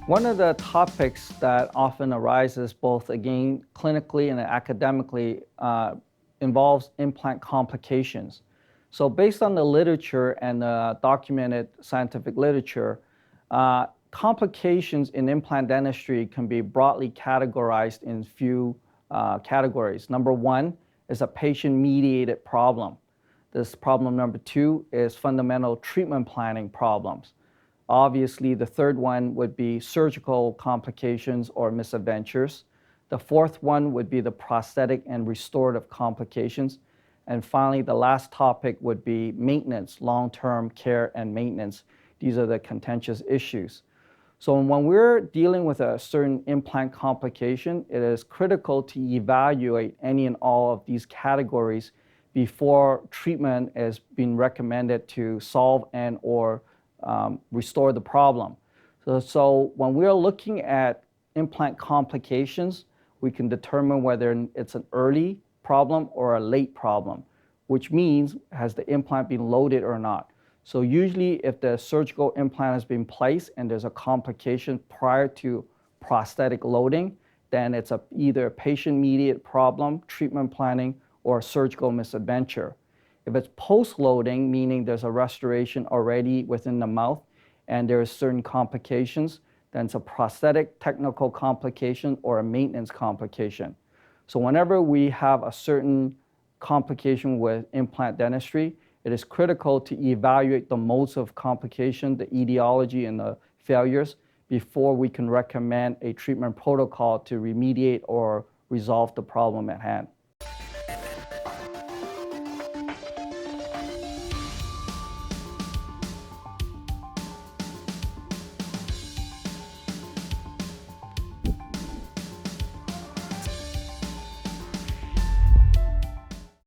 One of the topics that often arises both again clinically and academically involves implant complications. So based on the literature and the documented scientific literature, complications in implant dentistry can be broadly categorized in a few categories. Number one is a patient-mediated problem. This problem number two is fundamental treatment planning problems. Obviously, the third one would be surgical complications or misadventures. The fourth one would be the prosthetic and restorative complications. And finally, the last topic would be maintenance, long-term care and maintenance. These are the contentious issues. So when we're dealing with a certain implant complication, it is critical to evaluate any and all of these categories before treatment is being recommended to solve and or restore the problem. So when we're looking at implant complications, we can determine whether it's an early problem or a late problem, which means has the implant been loaded or not. So usually if the surgical implant has been placed and there's a complication prior to prosthetic loading, then it's either a patient-mediated problem, treatment planning, or a surgical misadventure. If it's post-loading, meaning there's a restoration already within the mouth and there's certain complications, then it's a prosthetic technical complication or a maintenance complication. So whenever we have a certain complication with implant dentistry, it is critical to evaluate the modes of complication, the etiology, and the failures before we can recommend a treatment protocol to remediate or resolve the problem at hand.